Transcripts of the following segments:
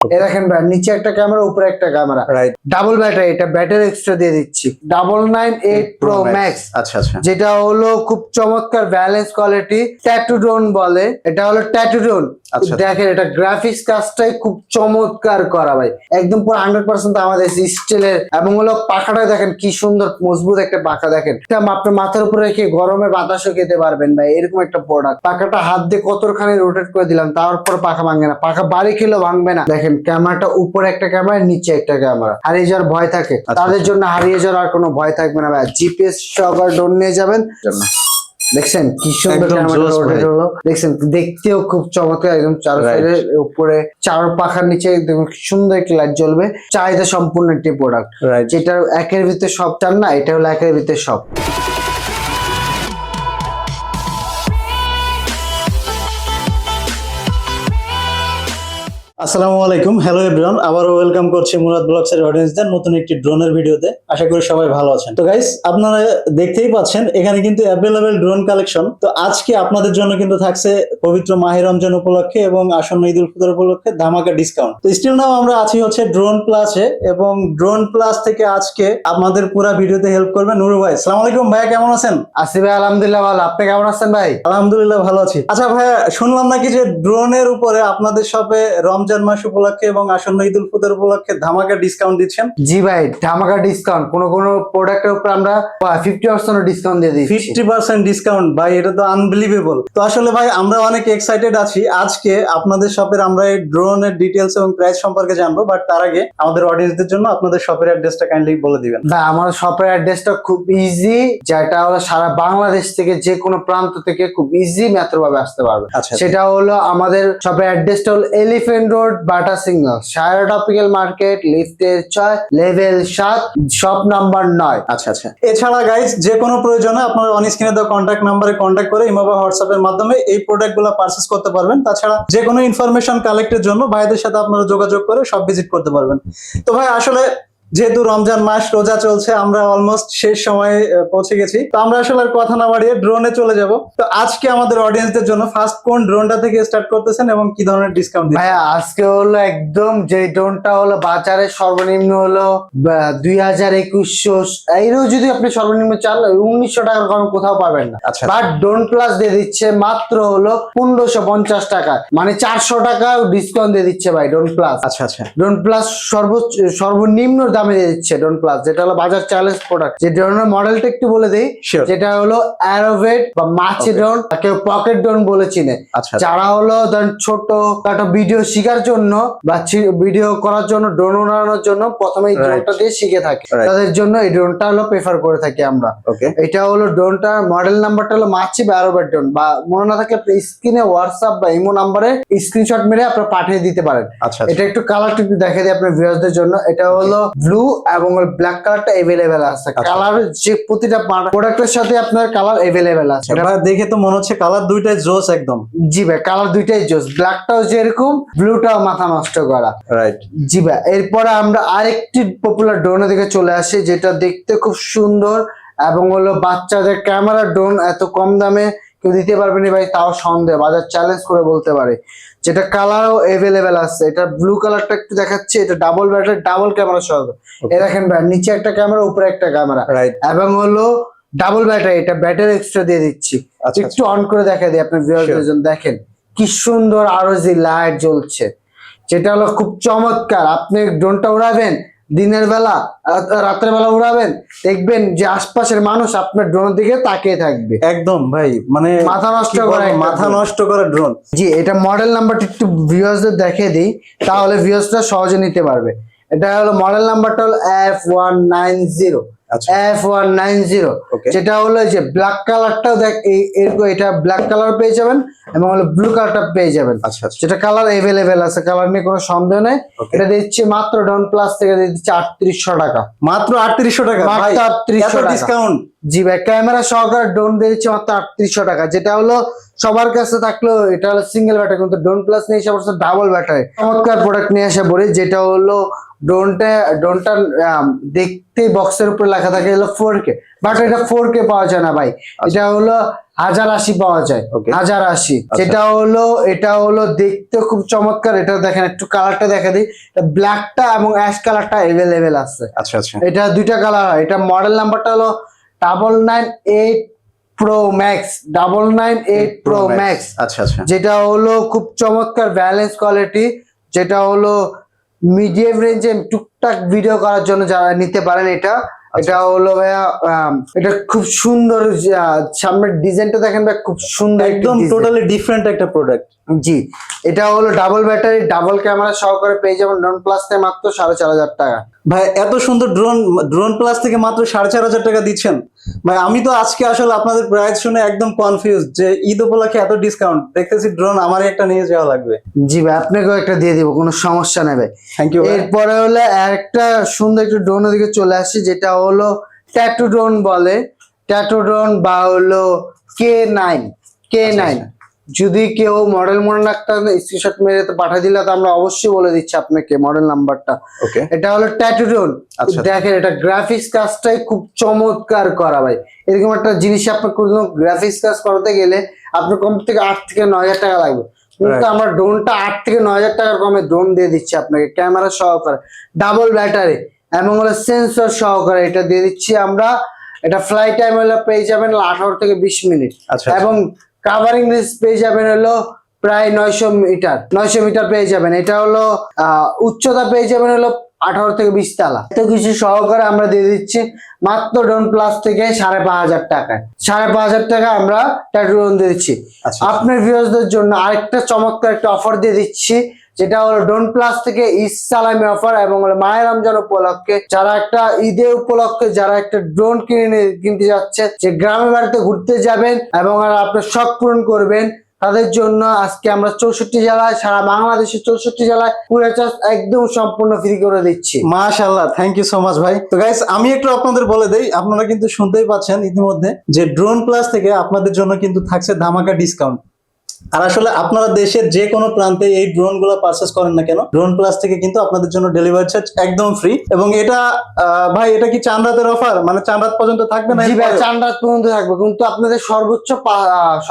দেখেন ভাই, নিচে একটা ক্যামেরা, উপরে একটা ক্যামেরা, রাইট। ডাবল ব্যাটারি, এটা ব্যাটারি এক্সট্রা দিয়ে দিচ্ছি। 998 Pro Max, আচ্ছা আচ্ছা, যেটা হলো খুব চমৎকার ব্যালেন্স কোয়ালিটি, ট্যাটু ড্রোন বলে, এটা হলো ট্যাটু ড্রোন। আচ্ছা। দেখেন এটা গ্রাফিক্স কাজটাই খুব চমৎকার করা ভাই, একদম পুরো 100% আমাদের স্টিলের, এবং হলো পাখাটা দেখেন কি সুন্দর মজবুত একটা পাখা। দেখেন এটা আপনার মাথার উপরে রেখে গরমে বাতাসও খেতে পারবেন ভাই, এরকম একটা প্রোডাক্ট। পাখাটা হাত দিয়ে কতখানি রোটেট করে দিলাম, তারপর পাখা ভাঙবে না, পাখা বাড়ি খেলেও ভাঙবে না। দেখেন ক্যামেরাটা উপরে একটা ক্যামেরা, নিচে একটা ক্যামেরা, হারিয়ে যাওয়ার ভয় থাকে, তাদের জন্য হারিয়ে যাওয়ার আর কোনো ভয় থাকবে না ভাই। জিপিএস সহকারে ড্রোন নিয়ে যাবেন। দেখছেন কি সুন্দর ক্যামেরা রোটেট হলো, দেখছেন দেখতেও খুব চমৎকার, একদম চার সাইডে উপরে চার পাখার নিচে দেখুন কি সুন্দর একটি লাইট জ্বলবে। চাহিদা সম্পূর্ণ একটি প্রোডাক্ট, যেটা একের ভিতরে সব চান না, এটা হলো একের ভিতরে সব। আসসালামু আলাইকুম, হ্যালো এভরিওয়ান, আবারও ওয়েলকাম করছি মুরাদ ব্লগস এর অডিয়েন্সদের নতুন একটি ড্রোনের ভিডিওতে। আশা করি সবাই ভালো আছেন। তো গাইস, আপনারা দেখতেই পাচ্ছেন এখানে কিন্তু অ্যাভেলেবেল ড্রোন কালেকশন। তো আজকে আপনাদের জন্য কিন্তু থাকছে পবিত্র মাহে রমজান উপলক্ষে এবং আসন্ন ঈদ উল ফিতর উপলক্ষে ধামাকা ডিসকাউন্ট। তো স্টিল নাও আমরা আছি হচ্ছে ড্রোন প্লাসে, এবং ড্রোন প্লাস থেকে আজকে আপনাদের পুরো ভিডিওতে হেল্প করবে নুরু ভাই। আসসালামু আলাইকুম ভাইয়া, কেমন আছেন? আসি ভাই, আলহামদুলিল্লাহ ভালো, আপনি কেমন আছেন ভাই? আলহামদুলিল্লাহ ভালো আছি। আচ্ছা ভাইয়া, শুনলাম নাকি যে ড্রোনের উপরে আপনাদের শপে রমজান মাস উপলক্ষে এবং আসন্ন ঈদ উল ফিতর উপলক্ষে ধামাকা ডিসকাউন্ট দিচ্ছেন? জি ভাই, ধামাকা ডিসকাউন্ট, কোন প্রোডাক্টের উপর আমরা 50% ডিসকাউন্ট দিয়ে দিচ্ছি। 50% ডিসকাউন্ট ভাই, এটা তো আনবিলিভেবল। তো আসলে ভাই আমরা অনেক এক্সাইটেড আছি আজকে আপনাদের শপের আমরা এই ড্রোনের ডিটেইলস এবং প্রাইস সম্পর্কে জানবো। বাট তার আগে আমাদের অডিয়েন্সদের জন্য আপনাদের শপের অ্যাড্রেসটা কাইন্ডলি বলে দিবেন। ভাই আমাদের শপের অ্যাড্রেসটা খুব ইজি, যেটা হলো সারা বাংলাদেশ থেকে যে কোনো প্রান্ত থেকে খুব ইজি মেট্রো ভাবে আসতে পারবে। আচ্ছা, সেটা হলো আমাদের শপের অ্যাড্রেসটা হলো elephant road, Bata signal, Saira tropical market, লিফটের 6, লেভেল 7, শপ নাম্বার 9। আচ্ছা আচ্ছা। এছাড়া গাইস, যে কোনো প্রয়োজনে আপনারা অন স্ক্রিনে দেওয়া কন্ট্যাক্ট নাম্বারে কন্ট্যাক্ট করে ইমো বা হোয়াটসঅ্যাপ এর মাধ্যমে এই প্রোডাক্টগুলো পারচেজ করতে পারবেন। তাছাড়া যে কোনো ইনফরমেশন কালেক্টের জন্য ভাইদের সাথে আপনারা যোগাযোগ করে সব ভিজিট করতে পারবেন। তো ভাই আসলে যেহেতু রমজান মাস রোজা চলছে, আমরা অলমোস্ট শেষ সময়ে পৌঁছে গেছি। তো আমরা আসলে আর কথা না বাড়িয়ে ড্রোনে চলে যাব। তো আজকে আমাদের অডিয়েন্সদের জন্য ফার্স্ট কোন ড্রোনটা থেকে স্টার্ট করতেছেন এবং কি ধরনের ডিসকাউন্ট দিচ্ছেন? ভাইয়া আজকে হলো একদম যে ড্রোনটা হলো বাজারে সর্বনিম্ন হলো 2000-2100, এইরও যদি আপনি সর্বনিম্ন চান 1900 টাকার কম কোথাও পাবেন না। আচ্ছা। বাট ড্রোন প্লাস দিয়ে দিচ্ছে মাত্র হলো 1550 টাকা, মানে 400 টাকা ডিসকাউন্ট দিয়ে দিচ্ছে ভাই ড্রোন প্লাস। আচ্ছা আচ্ছা। ড্রোন প্লাস সর্বনিম্ন দামে দিয়ে দিচ্ছে ড্রোন প্লাস, যেটা হলো বাজার চ্যালেঞ্জ প্রোডাক্ট। যে ড্রোনের মডেলটা একটু বলে দেই, যেটা হলো অ্যারোভেট বা মাছি ড্রোন, কেউ পকেট ড্রোন বলে চিনে। যারা হলো ধরেন ছোট একটা ভিডিও শেখার জন্য বা ভিডিও করার জন্য, ড্রোন উড়ানোর জন্য প্রথমে এই ড্রোনটা দিয়ে শিখে থাকে, তাদের জন্য এই ড্রোনটা হলো প্রেফার করে থাকি আমরা। এটা হলো ড্রোনটার মডেল নাম্বারটা হলো মাছি বা অ্যারোভেট ড্রোন, বা মনে না থাকলে আপনি স্ক্রিনে হোয়াটসঅ্যাপ বা ইমো নাম্বারে স্ক্রিনশট মেরে আপনারা পাঠিয়ে দিতে পারেন। এটা একটু কালারটা একটু দেখে দিই আপনার ভিউয়ারদের জন্য। এটা হলো ব্লু এবং ব্ল্যাক কালারটা अवेलेबल আছে। কালার যে প্রতিটা প্রোডাক্টের সাথে আপনার কালার अवेलेबल আছে। এটা দেখে তো মনে হচ্ছে কালার দুইটাই জোস একদম। জি ভাই, কালার দুইটাই জোস, ব্ল্যাকটাও যেরকম, ব্লুটাও মাথা নষ্ট করা। রাইট। জি ভাই, এরপরে আমরা আরেকটি পপুলার ড্রোনের দিকে চলে আসি, যেটা দেখতে খুব সুন্দর এবং হলো বাচ্চাদের ক্যামেরা ড্রোন। এত কম দামে কেউ দিতে পারবে না ভাই, তাও সন্দেহ, বাজার চ্যালেঞ্জ করে বলতে পারে। যেটা কালারও अवेलेबल আছে। এটা ব্লু কালারটা একটু দেখাচ্ছি, এটা ডাবল ব্যাটারি, ডাবল ক্যামেরা সহ। দেখেন ভাই, নিচে একটা ক্যামেরা, উপরে একটা ক্যামেরা, এবং হলো ডাবল ব্যাটারি, এটা ব্যাটারি এক্সট্রা দিয়ে দিচ্ছি। একটু অন করে দেখা দিই আপনার ভিউয়ারদের জন্য। দেখেন কি সুন্দর আরজি লাইট জ্বলছে, যেটা হলো খুব চমৎকার। আপনি ড্রোনটা উড়াবেন দিনের বেলা, রাতের বেলা উড়াবেন, দেখবেন যে আশপাশের মানুষ আপনার ড্রোনের দিকে তাকিয়ে থাকবে। একদম ভাই, মানে মাথা নষ্ট করে ড্রোন। জি, এটা মডেল নাম্বারটা একটু ভিউয়ার্সদের দেখিয়ে দিই, তাহলে ভিউয়ার্সরা সহজে নিতে পারবে। এটা হলো মডেল নাম্বারটা হলো F190, F190, যেটা হলো যে ব্ল্যাক কালারটাও দেখ, এরকম এটা ব্ল্যাক কালার পেয়ে যাবেন এবং হলো ব্লু কালারটা পেয়ে যাবেন। যেটা কালার अवेलेबल আছে, কালার নিয়ে কোনো সন্দেহ নেই। এটা দিচ্ছি মাত্র ড্রোন প্লাস থেকে দিচ্ছি 3800 টাকা। মাত্র 3800 টাকা, মাত্র 3800 টাকা ডিসকাউন্ট। জি ভাই, ক্যামেরা সহকারে ড্রোন দিচ্ছি মাত্র 3800 টাকা। যেটা হলো সবার কাছে থাকলো, এটা হলো সিঙ্গেল ব্যাটারি, কিন্তু ড্রোন প্লাস নিয়ে এসে ডাবল ব্যাটারি চমৎকার প্রোডাক্ট নিয়ে আসা পড়ে, যেটা হলো ড্রোনটা দেখতে বক্সের উপরে লেখা থাকে হলো 4K, বাট এটা 4K পাওয়া যায় না ভাই, এটা হলো 1080 পাওয়া যায়, Okay. 1080। এটা হলো দেখতে খুব চমৎকার। এটা দেখেন একটু কালারটা দেখা দিই, ব্ল্যাকটা এবং অ্যাশ কালারটা অ্যাভেলেবেল আছে। আচ্ছা আচ্ছা, এটা দুইটা কালার হয়। এটা মডেল নাম্বারটা হলো 998 Pro Max, 998 Pro Max। আচ্ছা আচ্ছা, যেটা হলো খুব চমৎকার ব্যালেন্স কোয়ালিটি, যেটা হলো মিডিয়াম রেঞ্জে টুকটাক ভিডিও করার জন্য যারা নিতে পারেন এটা। এটা হলো ভাইয়া এটা খুব সুন্দর, সামনের ডিজাইনটা দেখেন ভাই, খুব সুন্দর একদম টোটালি ডিফারেন্ট একটা প্রোডাক্ট। জি, এটা হলো ডাবল ব্যাটারি, ডাবল ক্যামেরা সহকারে পেয়ে যাবেন ড্রোন প্লাস থেকে মাত্র 4,500 টাকা। ভাই এত সুন্দর ড্রোন প্লাস থেকে মাত্র 4,500 টাকা দিচ্ছেন ভাই? আমি তো আজকে আসলে আপনাদের প্রাইস শুনে একদম কনফিউজ যে ঈদ উপলক্ষে এত ডিসকাউন্ট দেখতেছি। ড্রোন আমারই একটা নিয়ে যাওয়া লাগবে। জি ভাই, আপনাকেও একটা দিয়ে দিব, কোনো সমস্যা নেই ভাই। Thank you. এরপরে হলো একটা সুন্দর একটু ড্রোন দিকে চলে আসি, যেটা হলো ট্যাটু ড্রোন বলে, ট্যাটু ড্রোন বা হলো K9। যদি কেউ মডেল মনে রাখতে স্ক্রিনশট মেরে তো পাঠিয়ে দিলে তো আমরা অবশ্যই বলে দিচ্ছি আপনাকে মডেল নাম্বারটা। ওকে, এটা হলো ট্যাটু ড্রোন। আচ্ছা। দেখেন এটা গ্রাফিক্স কাজটাই খুব চমৎকার করা ভাই। এরকম একটা জিনিস আপনার কোনো গ্রাফিক্স কাজ করতে গেলে আপনার কম থেকে 8 থেকে 9,000 টাকা লাগবে, কিন্তু আমরা ড্রোনটা 8 থেকে 9,000 টাকার কমে ড্রোন দিয়ে দিচ্ছি আপনাকে, ক্যামেরা সহকারে, ডাবল ব্যাটারি এবং হলো সেন্সর সহকারে এটা দিয়ে দিচ্ছি আমরা। এটা ফ্লাইট টাইম হলো পেয়ে যাবেন 18 থেকে 20 মিনিট, এবং কাভারিং রেঞ্জ পেয়ে যাবেন হলো প্রায় 900 মিটার পেয়ে যাবেন। এটা হলো উচ্চতা পেয়ে যাবেন হলো 18 থেকে 20 তালা। এত কিছু সহকারে আমরা দিয়ে দিচ্ছি মাত্র ড্রোন প্লাস থেকে 5,500 টাকায়। 5,500 টাকা আমরা ট্যাটু ড্রোন দিয়ে দিচ্ছি। আপনার ভিউয়ারদের জন্য আরেকটা চমৎকার একটা অফার দিয়ে দিচ্ছি, যেটা হলো ড্রোন প্লাস থেকে ঈদ সালামি অফার এবং হলো মাহে রমজান উপলক্ষে যারা একটা ঈদের উপলক্ষে যারা একটা ড্রোন কিনতে যাচ্ছে, যে গ্রামে বাড়িতে ঘুরতে যাবেন এবং আপনার শখ পূরণ করবেন, তাদের জন্য আজকে আমরা 64 জেলায়, সারা বাংলাদেশের 64 জেলায় পুরো চার্জ একদম সম্পূর্ণ ফ্রি করে দিচ্ছি। মাশাআল্লাহ, থ্যাংক ইউ সো মাচ ভাই। তো গাইস আমি একটু আপনাদের বলে দেই, আপনারা কিন্তু শুনতেই পাচ্ছেন ইতিমধ্যে যে ড্রোন প্লাস থেকে আপনাদের জন্য কিন্তু থাকছে ধামাকা ডিসকাউন্ট। আর আসলে আপনারা দেশের যে কোনো প্রান্তে এই ড্রোন গুলো পারচেস করেন না কেন, ড্রোন প্লাস থেকে কিন্তু আপনাদের জন্য ডেলিভারি চার্জ একদম ফ্রি। এবং এটা ভাই এটা কি চাঁদ রাতের অফার, মানে চাঁদ রাত পর্যন্ত থাকবে না? জি ভাই, চাঁদ রাত পর্যন্ত থাকবে, কিন্তু আপনাদের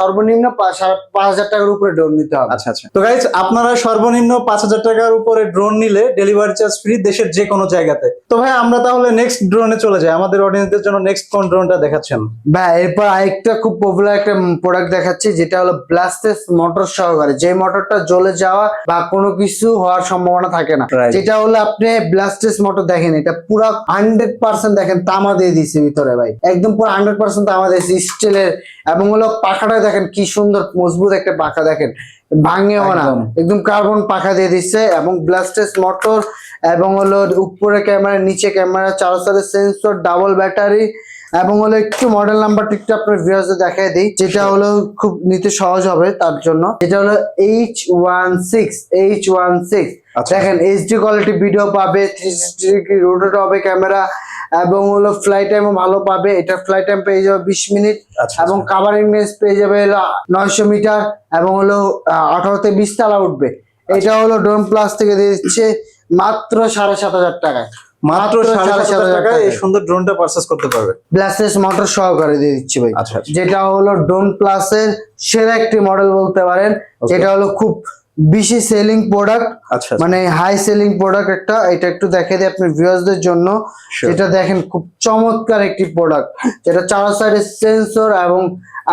সর্বনিম্ন 5,000 টাকার উপরে ড্রোন নিতে হবে। আচ্ছা আচ্ছা, তো গাইস আপনারা সর্বনিম্ন 5,000 টাকার উপরে ড্রোন নিলে ডেলিভারি চার্জ ফ্রি দেশের যে কোনো জায়গাতে। তো ভাই আমরা তাহলে নেক্সট ড্রোনে চলে যাই। আমাদের অডিয়েন্সদের জন্য নেক্সট কোন ড্রোনটা দেখাচ্ছেন ভাই? এরপর আরেকটা খুব পপুলার একটা প্রোডাক্ট দেখাচ্ছি, যেটা হলো ব্লাস্টেস মোটর সহকারে, যে মোটরটা জ্বলে যাওয়া বা কোনো কিছু হওয়ার সম্ভাবনা থাকে না। যেটা হলো আপনি ব্লাস্টেস মোটর দেখেন, এটা পুরো 100% দেখেন তামা দিয়ে দিচ্ছে ভিতরে ভাই, একদম পুরো 100% তামা দিয়েছে স্টিলের, এবং হলো পাখাটা দেখেন কি সুন্দর মজবুত একটা পাখা, দেখেন ভাঙেও না, একদম কার্বন পাখা দিয়ে দিচ্ছে। এবং ব্লাস্টেস মোটর এবং হলো উপরে ক্যামেরা, নিচে ক্যামেরা, 4 সাইডে সেন্সর, ডাবল ব্যাটারি, এবং হলো একটু মডেল নাম্বারটা একটু আপনার ভিউয়ার্সদের দেখাই দিই, যেটা হলো খুব নিতে সহজ হবে তার জন্য। এটা হলো H16 দেখেন এইচডি কোয়ালিটি ভিডিও পাবে, 360 রোটেট হবে ক্যামেরা, এবং হলো ফ্লাইট টাইমও ভালো পাবে। এটা ফ্লাইট টাইম পেয়ে যাবে 20 মিনিট, এবং কাভারিং রেঞ্জ পেয়ে যাবে হলো 900 মিটার, এবং হলো 18 থেকে 20 তালা উঠবে। এটা হলো ড্রোন প্লাস থেকে দিয়ে দিচ্ছে মাত্র 7,500 টাকায়। মাত্র 7,500 টাকায় এই সুন্দর ড্রোনটা পারচেজ করতে পারবে, ব্লাস্টেস মোটর সহকারে দিয়ে দিচ্ছি ভাই। আচ্ছা যেটা হলো ড্রোন প্লাসের সেরা একটি মডেল বলতে পারেন, যেটা হলো খুব বেশি সেলিং প্রোডাক্ট, মানে হাই সেলিং প্রোডাক্ট একটা। এটা একটু দেখে দিই আপনার ভিউয়ারদের জন্য, যেটা দেখেন খুব চমৎকার একটি প্রোডাক্ট, যেটা 4 সাইডে সেন্সর, এবং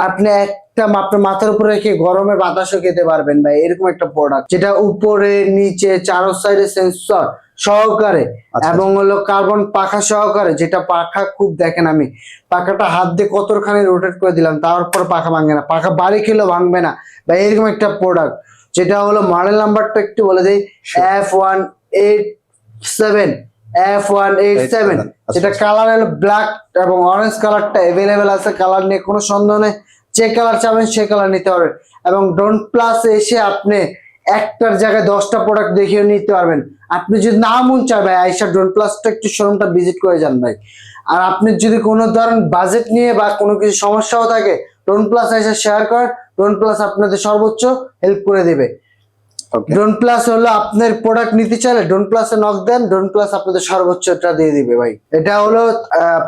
আপনি একটা আপনার মাথার উপরে রেখে গরমে বাতাসও খেতে পারবেন ভাই, এরকম একটা প্রোডাক্ট, যেটা উপরে নিচে 4 সাইডে সেন্সর সহকারে, এবং হলো কার্বন পাখা সহকারে, যেটা পাখা খুব দেখেন আমি পাখাটা হাত দিয়ে কতখানি রোটেট করে দিলাম, তারপর পাখা ভাঙবে না, পাখা বাড়ি খেলেও ভাঙবে না ভাই, এরকম একটা প্রোডাক্ট। যেটা হলো মডেল নাম্বারটা একটু বলে দেই, F187, যেটা কালার হলো ব্ল্যাক এবং অরেঞ্জ কালারটা অ্যাভেলেবেল আছে, কালার নিয়ে কোনো সন্দেহ নেই, যে কালার চাবেন সে কালার নিতে পারবেন। এবং ড্রোন প্লাস এসে আপনি একটার জায়গায় 10টা প্রোডাক্ট দেখিয়ে নিতে পারবেন। আপনি যদি না মন চায় ভাই, আইসা ড্রোন প্লাসটা একটু শোরুমটা ভিজিট করে যান ভাই। আর আপনি যদি কোনো ধরনের বাজেট নিয়ে বা কোনো কিছু সমস্যাও থাকে, ড্রোন প্লাস এসে শেয়ার করেন, ড্রোন প্লাস আপনাদের সর্বোচ্চ হেল্প করে দেবে। Okay. ড্রোন প্লাস হলো আপনার প্রোডাক্ট নিতে চাইলে ড্রোন প্লাসে নক দেন, ড্রোন প্লাস আপনাদের সর্বোচ্চটা দিয়ে দিবে ভাই। এটা হলো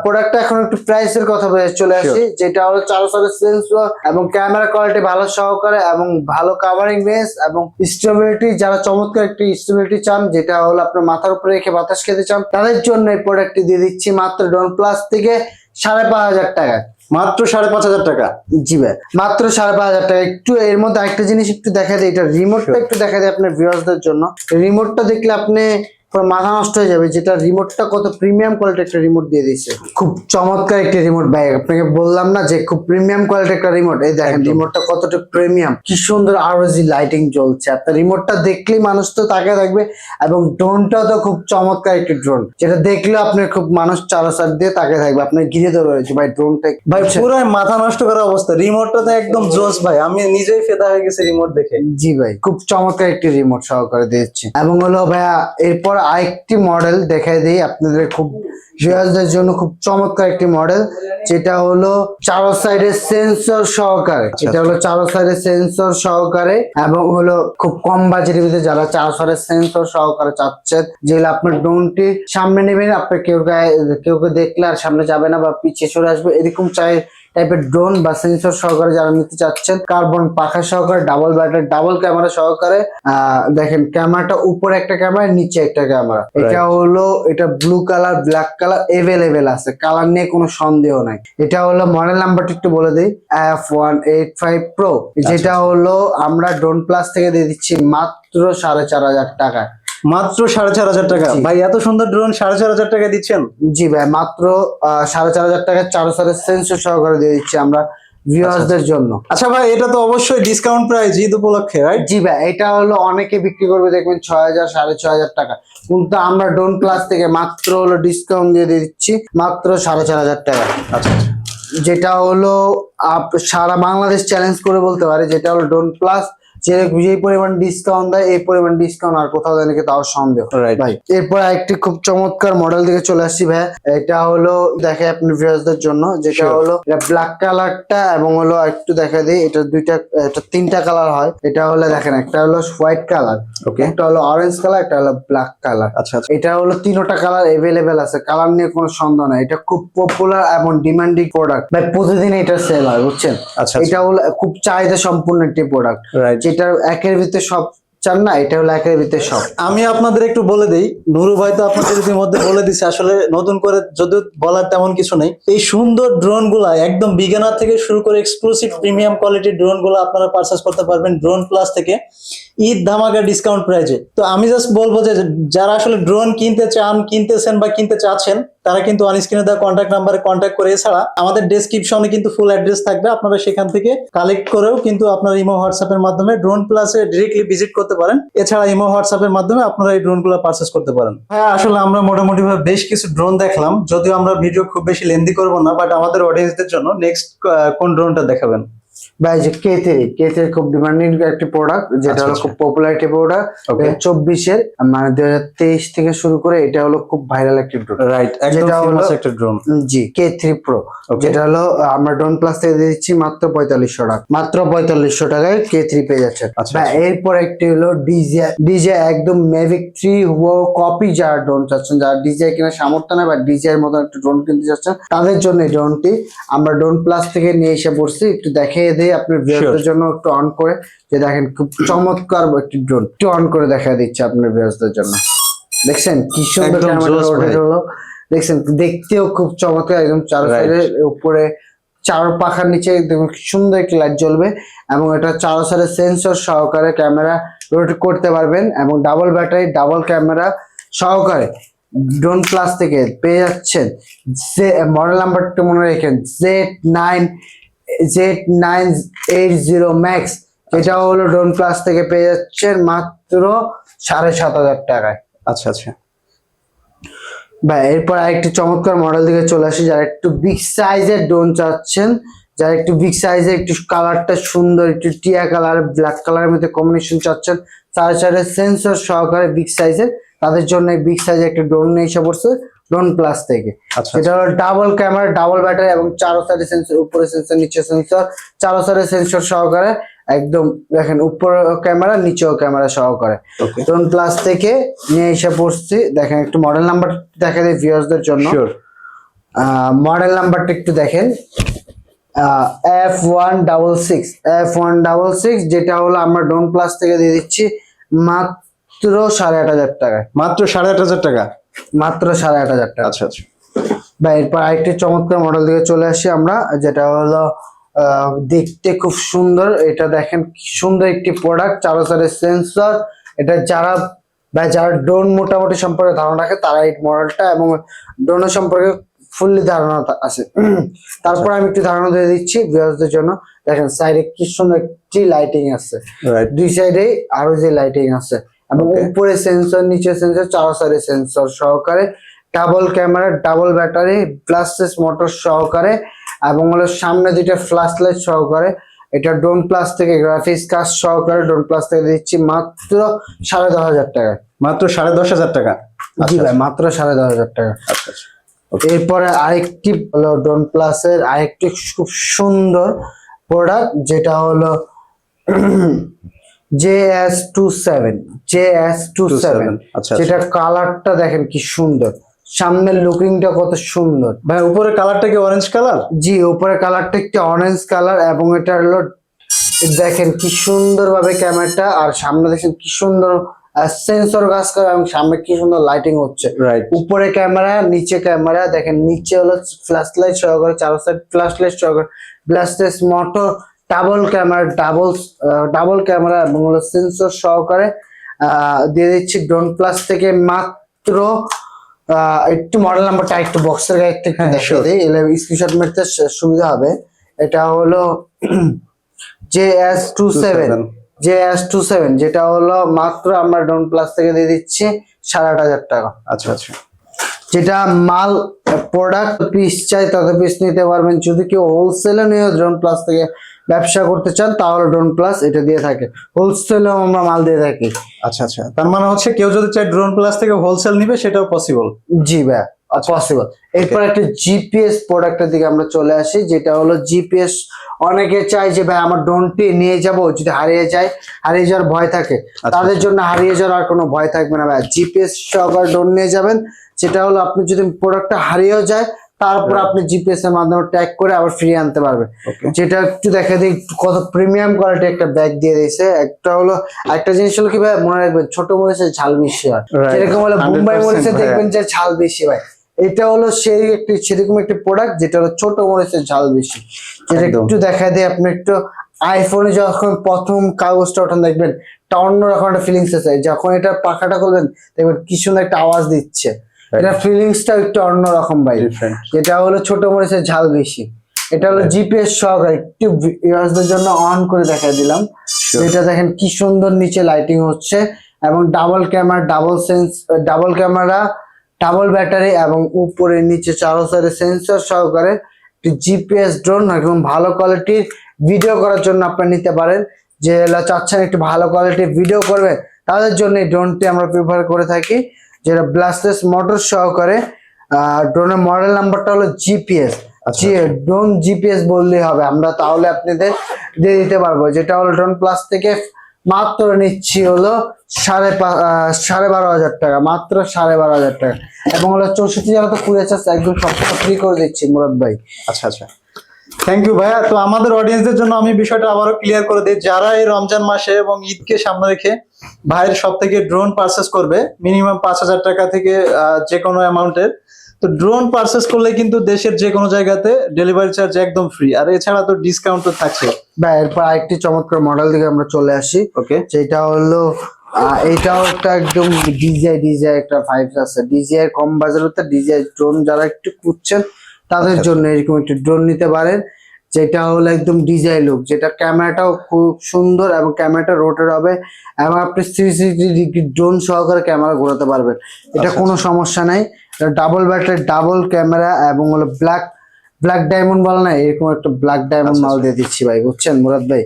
প্রোডাক্টটা এখন একটু প্রাইসের কথা বলে চলে আসি, যেটা হলো 400 সেন্সর এবং ক্যামেরা কোয়ালিটি ভালো সহকারে এবং ভালো কাভারিং রেঞ্জ এবং স্টেবিলিটি, যারা চমৎকার একটি স্টেবিলিটি চান, যেটা হলো আপনার মাথার উপরে রেখে বাতাস খেতে চান, তাদের জন্য এই প্রোডাক্টটি দিয়ে দিচ্ছি মাত্র ড্রোন প্লাস থেকে 5,500 টাকায়। মাত্র 5,500 টাকা। জি ভাই, মাত্র 5,500 টাকা। একটু এর মধ্যে আরেকটা জিনিস একটু দেখা দেয়, এটা রিমোটটা একটু দেখা দেয় আপনার ভিউয়ার্সদের জন্য। রিমোটটা দেখলে আপনি পুরো মাথা নষ্ট হয়ে যাবে, যেটা রিমোটটা কত প্রিমিয়াম কোয়ালিটির একটা রিমোট দিয়ে দিয়েছে। খুব চমৎকার একটা রিমোট ভাই, আপনাকে বললাম না যে খুব প্রিমিয়াম কোয়ালিটির একটা রিমোট। এই দেখেন রিমোটটা কতটা প্রিমিয়াম, কি সুন্দর আরওজি লাইটিং জ্বলছে। আপনার রিমোটটা দেখলেই মানুষ তো তাকিয়ে থাকবে, এবং ড্রোনটাও তো খুব চমৎকার একটি ড্রোন, যেটা দেখলে আপনার খুব মানুষ চারোসার দিয়ে তাকিয়ে থাকবে, আপনার ঘিরে ধরে রয়েছে ভাই ড্রোনটা। ভাই পুরো মাথা নষ্ট করা অবস্থা, রিমোটটা তো একদম জোস ভাই, আমি নিজেই ফেদা হয়ে গেছি রিমোট দেখে। জি ভাই, খুব চমৎকার একটি রিমোট সহকারে দিয়েছি। এবং হলো ভাইয়া এরপর আরেকটি মডেল দেখাই দিই আপনাদের, খুব ভিউয়ারদের জন্য খুব চমৎকার একটি মডেল, যেটা হলো 4 সাইডের সেন্সর সহকারে। এটা হলো 4 সাইডের সেন্সর সহকারে, এবং হলো খুব কম বাজেটের ভিতরে যারা 4 সাইডের সেন্সর সহকারে চাচ্ছেন, যেগুলো আপনার ড্রোনটি সামনে নেবেন, আপনার কেউ দেখলে আর সামনে যাবে না বা পিছিয়ে সরে আসবে, এরকম টাইপের ড্রোন বা সেন্সর সহকারে যারা নিতে চাচ্ছেন, কার্বন পাখা সহকারে, ডাবল ব্যাটারি, ডাবল ক্যামেরা সহকারে। দেখেন ক্যামেরাটা উপরে একটা ক্যামেরা, নিচে একটা ক্যামেরা। এটা হলো এটা blue colour, black colour available আছে, কালার নিয়ে কোনো সন্দেহ নাই। এটা হলো মডেল নাম্বারটা একটু বলে দিই, F185 Pro, যেটা হলো আমরা ড্রোন প্লাস থেকে দিয়ে দিচ্ছি মাত্র 4,500 টাকায়। মাত্র 4,500 টাকা ভাই, এত সুন্দর ড্রোন 4,500 টাকা দিচ্ছেন? জি ভাই, মাত্র 4,500 টাকা 4 সাইডের সেন্সর সহকারে দিয়ে দিচ্ছি আমরা ভিউয়ারদের জন্য। আচ্ছা ভাই, এটা তো অবশ্যই ডিসকাউন্ট প্রাইস ঈদ উপলক্ষে, রাইট? জি ভাই, এটা হলো অনেকে বিক্রি করবে দেখবেন 6,000 6,500 টাকা, কিন্তু আমরা ড্রোন প্লাস থেকে মাত্র হলো ডিসকাউন্ট দিয়ে দিচ্ছি মাত্র 4,500 টাকা। আচ্ছা, যেটা হলো সারা বাংলাদেশ চ্যালেঞ্জ করে বলতে পারে, যেটা হলো ড্রোন প্লাস যে পরিমাণ ডিসকাউন্ট দেয়, এই পরিমাণ ডিসকাউন্ট আর কোথাও দেয় নাকি তাও সন্দেহ। ভাই এরপর একটি খুব চমৎকার মডেল দিকে চলে আসছি ভাই, এটা হলো দেখে আপনি ভিউয়ারদের জন্য, যেটা হলো এটা ব্ল্যাক কালারটা, এবং হলো একটু দেখা দিই, এটা এটা 3টা কালার হয়। এটা হলো দেখেন, একটা হলো হোয়াইট কালার, ওকে, একটা হলো অরেঞ্জ কালার, একটা হলো ব্ল্যাক কালার। আচ্ছা আচ্ছা, এটা হলো 3টা কালার এভেলেবেল আছে, কালার নিয়ে কোনো সন্দেহ নাই। এটা খুব পপুলার এবং ডিমান্ডিং প্রোডাক্ট ভাই, প্রতিদিন এটা সেল হয় বুঝছেন। আচ্ছা, এটা হলো খুব চাহিদা সম্পূর্ণ একটি প্রোডাক্ট, যেটা একের ভিতরে সব চান না, এটা হলো একের ভিতরে সব। আমি আপনাদের একটু বলে দেই, নুরু ভাই তো আপনাদের ইতিমধ্যে বলে দিছে, আসলে নতুন করে যদি বলার তেমন কিছু নেই। এই সুন্দর ড্রোন গুলা একদম বিগিনার থেকে শুরু করে এক্সক্লুসিভ প্রিমিয়াম কোয়ালিটির ড্রোন গুলো আপনারা পারচেস করতে পারবেন ড্রোন প্লাস থেকে ঈদ ধামাকা ডিসকাউন্ট প্রাইজে। তো আমি জাস্ট বলবো যে যারা আসলে ড্রোন কিনতেছেন বা কিনতে চাচ্ছেন, তারা কিন্তু অন স্ক্রিনে দেওয়া কন্ট্যাক্ট নাম্বারে কন্ট্যাক্ট করে, এছাড়া আমাদের ডেসক্রিপশনে কিন্তু ফুল অ্যাড্রেস থাকবে, আপনারা সেখান থেকে কালেক্ট করেও কিন্তু আপনার ইমো হোয়াটসঅ্যাপ এর মাধ্যমে ড্রোন প্লাসে ডিরেক্টলি ভিজিট করতে পারেন। এছাড়া ইমো হোয়াটসঅ্যাপ এর মাধ্যমে আপনারা এই ড্রোন গুলো পারচেস করতে পারেন। হ্যাঁ, আসলে আমরা মোটামুটি ভাবে বেশ কিছু ড্রোন দেখলাম, যদিও আমরা ভিডিও খুব বেশি লেন্দি করবো না, বাট আমাদের অডিয়েন্সদের জন্য নেক্সট কোন ড্রোনটা দেখাবেন? ভাই যে K3 খুব ডিমান্ডিং একটি প্রোডাক্ট, যেটা হলো খুব পপুলার একটি প্রোডাক্ট। 24-এর মানে 2023 থেকে শুরু করে এটা হলো খুব ভাইরাল একটি ড্রোন, রাইট? একদম ফেমাস একটা ড্রোন। জি, K3 Pro, যেটা হলো আমরা ড্রোন প্লাস থেকে দিচ্ছি মাত্র 4,500 টাকা, মাত্র 4,500 টাকায় K3 পেয়ে যাচ্ছে। এরপর একটি হলো DJI একদম Mavic 3 কপি, যারা ড্রোন চাচ্ছেন, যারা DJI কেনার সামর্থ্য নেই বা DJI এর মতো একটা ড্রোন কিনতে চাচ্ছেন, তাদের জন্য এই ড্রোনটি আমরা ড্রোন প্লাস থেকে নিয়ে এসে পড়ছি। একটু দেখিয়ে দেই আপনার ভিউয়ারদের জন্য, একটু অন করে, যে দেখেন খুব চমৎকার একটি ড্রোন, একটু অন করে দেখা দিচ্ছে আপনার ভিউয়ারদের জন্য। দেখছেন কি সুন্দর ক্যামেরা হলো, দেখছেন দেখতেও খুব চমৎকার, একদম 4 সাইডের উপরে 4 পাখার নিচে দেখুন কি সুন্দর একটি লাইট জ্বলবে, এবং এটা 4 সাইডের সেন্সর সহকারে ক্যামেরা রোটেট করতে পারবেন, এবং ডাবল ব্যাটারি, ডাবল ক্যামেরা সহকারে ড্রোন প্লাস থেকে পেয়ে যাচ্ছেন। মডেল নাম্বারটা মনে রাখেন, Z980 Max, এটা হলো ড্রোন প্লাস থেকে পেয়ে যাচ্ছেন মাত্র 7,500 টাকায়। আচ্ছা আচ্ছা ভাই এরপর আরেকটি চমৎকার মডেল দিকে চলে আসি, যারা একটু বিগ সাইজের ড্রোন চাচ্ছেন, যারা একটু বিগ সাইজের একটু কালারটা সুন্দর, একটু টিয়া কালার ব্ল্যাক কালারের মধ্যে কম্বিনেশন চাচ্ছেন, 4 সেন্সর সহকারে বিগ সাইজের, তাদের জন্য বিগ সাইজের একটা ড্রোন নিয়ে এসে পড়ছে ড্রোন প্লাস থেকে। এটা হলো ডাবল ক্যামেরা, ডাবল ব্যাটারি, এবং 4 সাইডের সেন্সর, উপরে সেন্সর, নিচে সেন্সর, 4 সাইডের সেন্সর সহকারে একদম দেখেন উপর ক্যামেরা নিচেও ক্যামেরা সহকারে। ওকে ড্রোন প্লাস থেকে নিয়ে এসে পড়ছি, দেখেন একটু মডেল নাম্বার দেখা দেয় ভিউয়ার্সদের জন্য। শিওর। মডেল নাম্বারটা একটু দেখেন, F166 যেটা হলো আমরা ড্রোন প্লাস থেকে দিয়ে দিচ্ছি মাত্র 8,500 টাকায়। মাত্র 8,500 টাকা। মাত্র 8,500 টাকা। আচ্ছা আচ্ছা। বা এরপর আরেকটি চমৎকার মডেল দিকে চলে আসি আমরা, যেটা হলো দেখতে খুব সুন্দর। এটা দেখেন কি সুন্দর একটি প্রোডাক্ট, 4 সেন্সর। এটা যারা ড্রোন মোটামুটি সম্পর্কে ধারণা রাখে তারা এই মডেলটা এবং ড্রোনের সম্পর্কে ফুললি ধারণা আছে। তারপর আমি একটু ধারণা দিয়ে দিচ্ছি ভিউয়ারদের জন্য। দেখেন সাইডে কি সুন্দর একটি লাইটিং আছে, রাইট। দুই সাইডে আরো যে লাইটিং আছে এবং Okay. উপরে সেন্সর নিচে সেন্সর 4 সেন্সর সহকারে, double camera, double battery, ব্লাস্টেস motor সহকারে এবং হলো সামনে দুইটা ফ্ল্যাশ লাইট সহকারে। এটা ড্রোন প্লাস থেকে গ্রাফিক্স কাজ সহকারে ড্রোন প্লাস থেকে দিচ্ছি মাত্র 10,500 টাকা। মাত্র 10,500 টাকা। জি ভাই, মাত্র 10,500 টাকা। আচ্ছা আচ্ছা। এরপরে আরেকটি হলো ড্রোন প্লাসের আরেকটি খুব সুন্দর প্রোডাক্ট, যেটা হলো JS27 আচ্ছা যেটা কালারটা দেখেন কি সুন্দর, সামনের লুকিংটা কত সুন্দর ভাই। উপরে কালারটা কি অরেঞ্জ কালার? জি, উপরে কালারটা একটি অরেঞ্জ কালার এবং এটা হলো দেখেন কি সুন্দর ভাবে ক্যামেরাটা, আর সামনে দেখেন কি সুন্দর সেন্সর কাজ করে এবং সামনে কি সুন্দর লাইটিং হচ্ছে। রাইট। উপরে ক্যামেরা নিচে ক্যামেরা, দেখেন নিচে হলো ফ্ল্যাশ লাইট সহকারে, 4 সাইড ফ্ল্যাশ লাইট সহকারে, ব্লাস্টেস মোটর, ডাবল ক্যামেরা এবং হলো সেন্সর সহকারে দিয়ে দিচ্ছি ড্রোন প্লাস থেকে মাত্র একটু মডেল নাম্বারটা একটু বক্সের গায়ে একটু দেখিয়ে দিই, এলে স্ক্রিনশট মারতে সুবিধা হবে। এটা হলো JS27 যেটা হলো মাত্র আমরা ড্রোন প্লাস থেকে দিয়ে দিচ্ছি 8,500 টাকা। আচ্ছা আচ্ছা। যেটা মাল প্রোডাক্ট পিস চাই তত পিস নিতে পারবেন। যদি কেউ হোলসেলে নিয়ে ড্রোন প্লাস থেকে ব্যবসা করতে চান তাহলে ড্রোন প্লাস এটা দিয়ে থাকে, হোলসেলেও আমরা মাল দিয়ে থাকি। আচ্ছা আচ্ছা, তার মানে হচ্ছে কেউ যদি চায় ড্রোন প্লাস থেকে হোলসেল নিবে সেটাও পসিবল। জি ভাই, পসিবল। এরপর একটা জিপিএস প্রোডাক্টের দিকে আমরা চলে আসি, যেটা হলো জিপিএস। অনেকে চায় যে ভাই আমার ড্রোনটি নিয়ে যাব, যদি হারিয়ে যাওয়ার ভয় থাকে, তাদের জন্য হারিয়ে যাওয়ার আর কোনো ভয় থাকবে না ভাই। জিপিএস সহকারে ড্রোন নিয়ে যাবেন, যেটা হলো আপনি যদি প্রোডাক্টটা হারিয়েও যায় তারপর আপনি জিপিএস এর মাধ্যমে ট্যাগ করে আবার ফ্রি আনতে পারবে। যেটা একটু দেখা দিই কত প্রিমিয়াম কোয়ালিটি একটা ব্যাগ দিয়ে দিয়েছে। একটা হলো একটা জিনিস হলো কি ভাই, মনে রাখবেন ছোট মরিচের ঝাল বেশি হয়, যেরকম হলো বোম্বাই মরিচে দেখবেন যে ঝাল বেশি ভাই, এটা হলো সেরকম একটি প্রোডাক্ট যেটা হলো ছোট মরিচের ঝাল বেশি। যেটা একটু দেখা দেয় আপনি একটু আইফোনে যখন প্রথম কাগজটা ওঠান দেখবেন একটা অন্যরকম একটা ফিলিংস আছে, যখন এটা পাখাটা করবেন দেখবেন কি সুন্দর একটা আওয়াজ দিচ্ছে, এটা ফিলিংসটা একটু অন্যরকম ভাই। যেটা হলো ছোট মরিচের ঝাল বেশি। এটা হলো জিপিএস সহকারে, একটু ভিউয়ারদের জন্য অন করে দেখা দিলাম। এটা দেখেন কি সুন্দর নিচে লাইটিং হচ্ছে এবং ডাবল ক্যামেরা, ডাবল ব্যাটারি এবং উপরে নিচে 4 সেন্সর সহকারে জিপিএস ড্রোন। একদম ভালো কোয়ালিটির ভিডিও করার জন্য আপনি নিতে পারেন, যে চাচ্ছেন একটু ভালো কোয়ালিটির ভিডিও করবে তাদের জন্য এই ড্রোনটি আমরা প্রিফার করে থাকি, যেটা ব্লাস্টেস মোটর সহকারে। ড্রোনের মডেল নাম্বারটা হলো জিপিএস। ড্রোন জিপিএস বললেই হবে আমরা, তাহলে আপনাদের দিয়ে দিতে পারবো। যেটা হলো ড্রোন প্লাস থেকে মাত্র নিচ্ছি হলো 12,500 টাকা, মাত্র 12,500 টাকা। এবং হলো 64 জেলা তো কুরিয়ার চার্জ একদম সবসময় ফ্রি করে দিচ্ছি মুরাদ ভাই। আচ্ছা আচ্ছা, থ্যাংক ইউ ভাইয়া। তো আমাদের অডিয়েন্সদের জন্য আমি বিষয়টা আবারও ক্লিয়ার করে দিই, যারা এই রমজান মাসে এবং ঈদকে সামনে রেখে ভাইয়ের সব থেকে ড্রোন পারচেস করবে মিনিমাম 5,000 টাকা থেকে যে কোনো অ্যামাউন্টের, তো ড্রোন পারচেস করলে কিন্তু দেশের যে কোনো জায়গাতে ডেলিভারি চার্জ একদম ফ্রি, আর এছাড়া তো ডিসকাউন্ট তো থাকছে। ভাই এরপর আরেকটি চমৎকার মডেল দিকে আমরা চলে আসি। ওকে, যেটা হলো এটাও একটা একদম ডিজিআই একটা ভাইবস আছে। ডিজিআই কম বাজারে ডিজিআই ড্রোন যারা একটু খুঁজছেন তাদের জন্য এরকম একটি ড্রোন নিতে পারেন, যেটা হলো একদম ডিজাই লুক, যেটা ক্যামেরাটাও খুব সুন্দর এবং ক্যামেরাটা রোটেট হবে এবং আপনি 360 ডিগ্রি ড্রোন সহকারে ক্যামেরা ঘোরাতে পারবেন, এটা কোনো সমস্যা নাই। ডাবল ব্যাটারি, ডাবল ক্যামেরা এবং হলো ব্ল্যাক ডায়মন্ড বলে না, এরকম একটা ব্ল্যাক ডায়মন্ড মাল দিয়ে দিচ্ছি ভাই, বুঝছেন মুরাদ ভাই।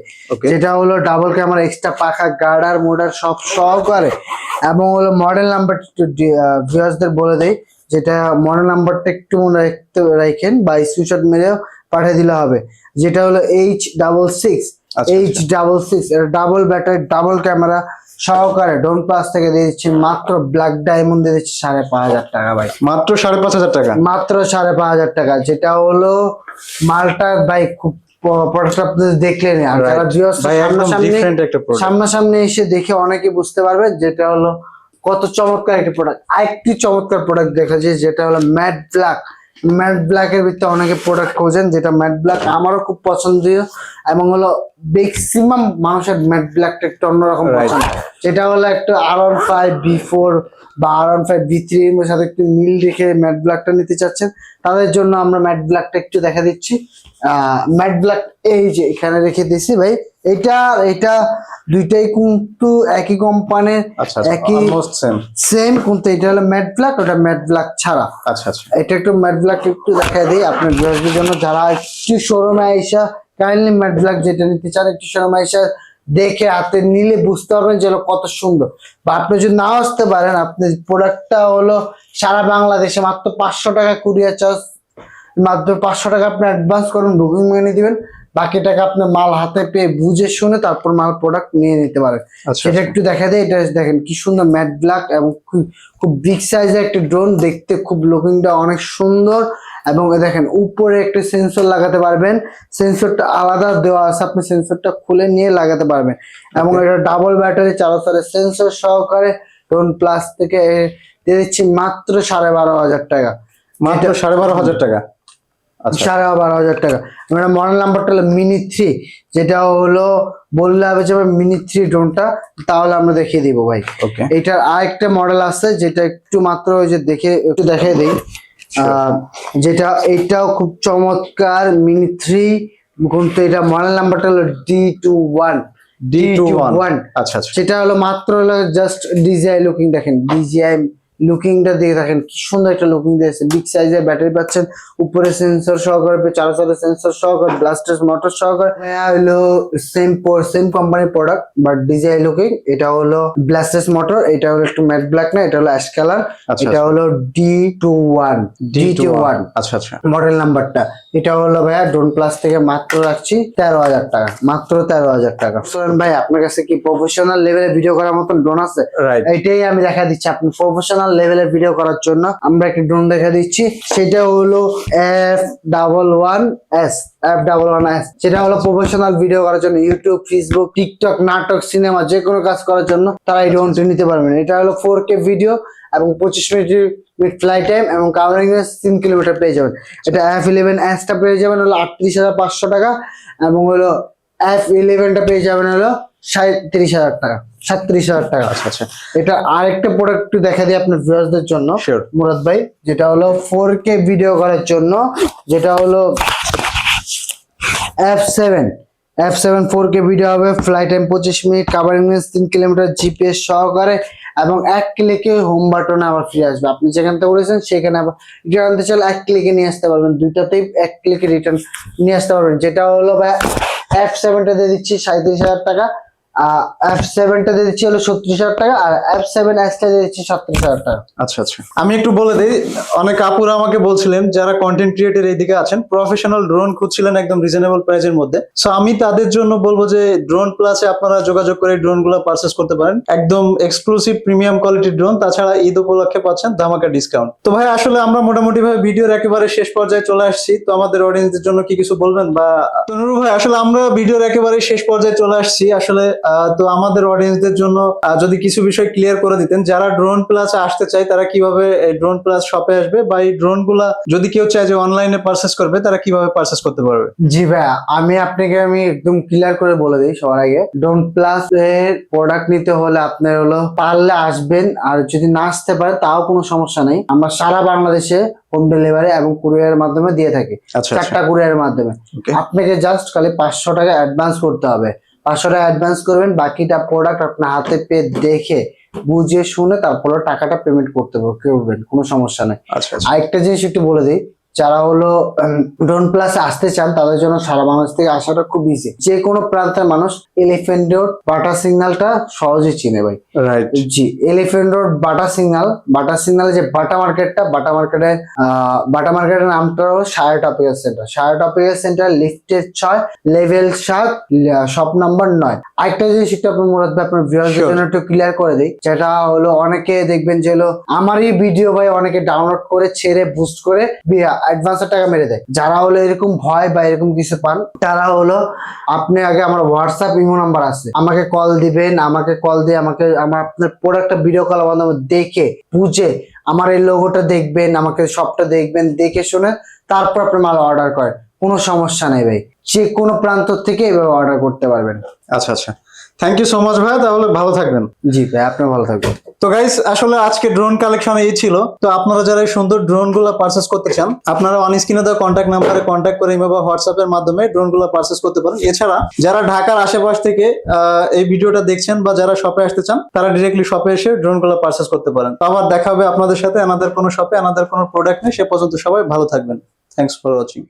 যেটা হলো ডাবল ক্যামেরা, এক্সট্রা পাখা, গার্ডার মোডার সব সহকারে এবং হলো মডেল নাম্বার ভিউয়ার্সদের বলে দেই, যেটা মডেল নাম্বারটা একটু মনে রাখতে রাখেন বা স্ক্রিনশট মেরেও পাঠিয়ে দিলে হবে। যেটা হলো H66 আচ্ছা, H66 এটা ডাবল ব্যাটারি ডাবল ক্যামেরা সহকারে ডন প্লাস থেকে দিয়ে দিচ্ছি মাত্র ব্ল্যাক ডায়মন্ড দিয়ে দিচ্ছি 5,500 টাকা ভাই, মাত্র 5,500 টাকা। মাত্র 5,500 টাকা, যেটা হলো মালটা ভাই খুব প্রোডাক্ট আপনি দেখলেন আর Right. যারা viewers ভাই একদম ডিফারেন্ট একটা প্রোডাক্ট। সামনাসামনি এসে দেখে অনেকে বুঝতে পারবে যেটা হলো কত চমৎকার একটা প্রোডাক্ট। আরেকটি চমৎকার প্রোডাক্ট দেখা যায় যেটা হলো ম্যাট ব্ল্যাক। ম্যাট ব্ল্যাক এর ভিতরে অনেকে প্রোডাক্ট খোঁজেন, যেটা ম্যাট ব্ল্যাক আমারও খুব পছন্দীয় এবং হলো ম্যাক্সিমাম মানুষের ম্যাট ব্ল্যাকটা একটু অন্যরকম Right. পছন্দ। যেটা হলো একটা R15 B4 বা R15 B3 এর সাথে একটু মিল রেখে ম্যাট ব্ল্যাকটা নিতে চাচ্ছেন, তাদের জন্য আমরা ম্যাট ব্ল্যাকটা একটু দেখা দিচ্ছি। ম্যাট ব্ল্যাক এই যে এখানে রেখে দিয়েছি ভাই, এটা দুইটাই কিন্তু একই কোম্পানির, আচ্ছা একই অলমোস্ট সেম। সেম, কিন্তু এটা হলো ম্যাট ব্ল্যাক, ওটা ম্যাট ব্ল্যাক ছাড়া। আচ্ছা আচ্ছা এটা একটু ম্যাট ব্ল্যাক একটু দেখাই দিই আপনার ভিউয়ারদের জন্য, যারা একটু শোরুমে আইসা কাইন্ডলি ম্যাট ব্ল্যাক যেটা নিতে চান একটু শোরুমে আইসা দেখে হাতে নিলে বুঝতে পারবেন যে কত সুন্দর। বা আপনি যদি নাও আসতে পারেন, আপনি প্রোডাক্টটা হলো সারা বাংলাদেশে মাত্র 500 টাকা কুরিয়ার চার্জ, মাত্র 500 টাকা আপনি অ্যাডভান্স করুন, বুকিং মেনে দিবেন, বাকি টাকা আপনি মাল হাতে পেয়ে বুঝে শুনে তারপর মাল প্রোডাক্ট নিয়ে নিতে পারেন। আচ্ছা এটা একটু দেখা দেয়, এটা দেখেন কি সুন্দর ম্যাট ব্ল্যাক এবং খুব বিগ সাইজের একটা ড্রোন, দেখতে খুব লুকিংটা অনেক সুন্দর। এবং এ দেখেন উপরে একটা সেন্সর লাগাতে পারবেন, সেন্সরটা আলাদা দেওয়া আছে, আপনি সেন্সরটা খুলে নিয়ে লাগাতে পারবেন। এবং এটা ডাবল ব্যাটারি চার্জারের সেন্সর সহকারে ড্রোন প্লাস থেকে দিয়ে দিচ্ছি মাত্র 12,500 টাকা, মাত্র 12,500 টাকা। আচ্ছা 12,500 টাকা। আমরা মডেল নাম্বারটা হলো মিনি 3, যেটা হলো বললে হবে যে মিনি 3 ড্রোনটা, তাহলে আমরা দেখিয়ে দিব ভাই। ওকে এটার আরেকটা মডেল আছে যেটা একটু মাত্র ওই যে একটু দেখিয়ে দিই, যেটা এটাও খুব চমৎকার মিনি 3, কিন্তু এটা মডেল নাম্বারটা হলো D21 D21। আচ্ছা আচ্ছা সেটা হলো মাত্র হলো জাস্ট ডিজিআই লুকিং, দেখেন ডিজিআই লুকিংটা দিয়ে দেখেন কি সুন্দর একটা লুকিং দিয়েছে, বিগ সাইজের ব্যাটারি পাচ্ছেন, উপরে সেন্সর সহকারে, চার্জারের সেন্সর সহকারে, ব্লাস্টার মোটর সহকারে, হলো সেম কোম্পানির প্রোডাক্ট বাট ডিজিআই লুকিং। এটা হলো ব্লাস্টার মোটর, এটা হলো একটু ম্যাট ব্ল্যাক না, এটা হলো অ্যাশ কালার, আচ্ছা, এটা হলো D21 D21 আচ্ছা আচ্ছা মডেল নাম্বারটা। এটা হলো ভাইয়া ড্রোন প্লাস থেকে মাত্র রাখছি 13,000 টাকা, মাত্র 13,000 টাকা। শুনুন ভাই, আপনার কাছে কি প্রফেশনাল লেভেলে ভিডিও করার মতন ড্রোন আছে? রাইট এইটাই আমি দেখা দিচ্ছি, আপনি প্রফেশনাল লেভেলের ভিডিও করার জন্য আমরা একটা ড্রোন দেখা দিচ্ছি, সেটা হলো F11S। সেটা হলো প্রফেশনাল ভিডিও করার জন্য, ইউটিউব, ফেসবুক, টিকটক, নাটক, সিনেমা যে কোনো কাজ করার জন্য তারা এই ড্রোনটি নিতে পারবেন। এটা হলো 4K ভিডিও এবং 25 মিনিট ফ্লাই টাইম এবং কাভারিং 3 কিলোমিটার পেয়ে যাবেন। এটা F11S টা পেয়ে যাবেন হলো 38,500 টাকা এবং হলো F11 টা পেয়ে যাবেন হলো 37,000 টাকা, 37,000 টাকা। আচ্ছা আচ্ছা এটা আরেকটা প্রোডাক্ট একটু দেখা দিই আপনার ভিউয়ারদের জন্য Sure. মুরাদ ভাই, যেটা হলো 4K ভিডিও করার জন্য, যেটা হলো F7 4K ভিডিও হবে, fly time 25 minute, covering 3 kilometre, GPS সহকারে এবং 1 ক্লিকে হোম বাটনে আবার ফিরে আসবে। আপনি যেখান থেকে উঠেছেন সেখানে আবার রিটার্ন আনতে চাইলে 1 ক্লিকে নিয়ে আসতে পারবেন, দুইটাতেই 1 ক্লিকে রিটার্ন নিয়ে আসতে পারবেন। যেটা হলো ভাই F7 টা দিয়ে দিচ্ছি 37,000 টাকা, F7 টা দিয়ে দিচ্ছি হলো 36,000 টাকা, আর F7S টা দিয়ে দিচ্ছি 37,000 টাকা। আচ্ছা আচ্ছা আমি একটু বলে দিই, অনেক আপুরা আমাকে বলছিলেন যারা কন্টেন্ট ক্রিয়েটর এইদিকে আছেন, প্রফেশনাল ড্রোন খুঁজছিলেন একদম রিজনেবল প্রাইসের মধ্যে। সো আমি তাদের জন্য বলবো যে ড্রোন প্লাসে আপনারা যোগাযোগ করে ড্রোন গুলো পারচেস করতে পারেন, একদম এক্সক্লুসিভ প্রিমিয়াম কোয়ালিটির ড্রোন, তাছাড়া ঈদ উপলক্ষে পাচ্ছেন ধামাকা ডিসকাউন্ট। তো ভাই আসলে আমরা মোটামুটি ভাবে ভিডিওর একেবারে শেষ পর্যায়ে চলে আসছি, তো আমাদের অডিয়েন্সদের জন্য কি কিছু বলবেন? বা তো নুরু ভাই আসলে আমরা ভিডিওর একেবারে শেষ পর্যায়ে চলে আসছি আসলে, তো আমাদের অডিয়েন্সদের জন্য যদি কিছু বিষয় ক্লিয়ার করে দিতেন, যারা ড্রোন প্লাস আসতে চায় তারা কিভাবে এই ড্রোন প্লাস শপে আসবে, বা এই ড্রোন গুলা যদি কেউ চায় যে অনলাইনে পারচেস করবে তারা কিভাবে পারচেস করতে পারবে? জি ভাইয়া, আপনাকে একদম ক্লিয়ার করে বলে দিই সবার আগে, ড্রোন প্লাস এর প্রোডাক্ট নিতে হলে আপনার হলো পারলে আসবেন, আর যদি না আসতে পারে তাও কোনো সমস্যা নেই, আমরা সারা বাংলাদেশে হোম ডেলিভারি এবং কুরিয়ারের মাধ্যমে দিয়ে থাকি, আচ্ছা 4টা কুরিয়ারের মাধ্যমে। Okay. আপনাকে জাস্ট খালি 500 টাকা অ্যাডভান্স করতে হবে, 500 টাকা অ্যাডভান্স করবেন, বাকিটা প্রোডাক্ট আপনার হাতে পেয়ে দেখে বুঝে শুনে তারপরে টাকাটা পেমেন্ট করবেন, কোনো সমস্যা নেই। আচ্ছা আচ্ছা আরেকটা জিনিস একটু বলে দিই, যারা হলো ড্রোন প্লাসে আসতে চান তাদের জন্য সারা বাংলাদেশ থেকে আসাটা খুব ইজি। যে কোনো প্রান্তের মানুষ এলিফ্যান্ট রোড বাটা সিগন্যালটা সহজে চিনে ভাই। রাইট। জি, এলিফ্যান্ট রোড বাটা সিগন্যাল যে বাটা মার্কেটের নামটা হলো Saira tropical center. Saira tropical center লিফটের 6 লেভেল 7 শপ নাম্বার 9। আরেকটা জিনিস একটু আপনার মুরাদ ভাই আপনার ভিউয়ারদের Sure. জন্য একটু ক্লিয়ার করে দিই, যেটা হলো অনেকে দেখবেন যে হলো আমারই ভিডিও ভাই অনেকে ডাউনলোড করে ছেড়ে বুস্ট করে অ্যাডভান্সের টাকা মেরে দেয়। যারা হলো এরকম ভয় বা এরকম কিছু পান তারা হলো আপনি আগে আমার হোয়াটসঅ্যাপ ইমো নাম্বার আছে, আমাকে কল দিবেন, আমাকে কল দিয়ে আমার আপনার প্রোডাক্টটা ভিডিও কল মাধ্যমে দেখে বুঝে আমার এই লোগোটা দেখবেন, আমাকে সবটা দেখবেন, দেখে শুনে তারপর আপনি মাল অর্ডার করেন, কোনো সমস্যা নেই ভাই। যে কোনো প্রান্ত থেকে এভাবে অর্ডার করতে পারবেন। আচ্ছা আচ্ছা, থ্যাংক ইউ সো মাচ ভাই, তাহলে ভালো থাকবেন। জি ভাই, আপনি ভালো থাকবেন। তো গাইস, আসলে আজকে ড্রোন কালেকশন এই ছিল। তো আপনারা যারা এই সুন্দর ড্রোন গুলো পারচেস করতে চান, আপনারা অন স্ক্রিনে দেওয়া কন্ট্যাক্ট নাম্বারে কন্ট্যাক্ট করে বা হোয়াটসঅ্যাপ এর মাধ্যমে ড্রোন গুলো পারচেস করতে পারেন। এছাড়া যারা ঢাকার আশেপাশ থেকে এই ভিডিওটা দেখছেন বা যারা শপে আসতে চান, তারা ডিরেক্টলি শপে এসে ড্রোন গুলো পারচেস করতে পারেন। তো আবার দেখা হবে আপনাদের সাথে আমাদের কোনো শপে, আমাদের কোনো প্রোডাক্ট নেই। সে পর্যন্ত সবাই ভালো থাকবেন। Thanks for watching.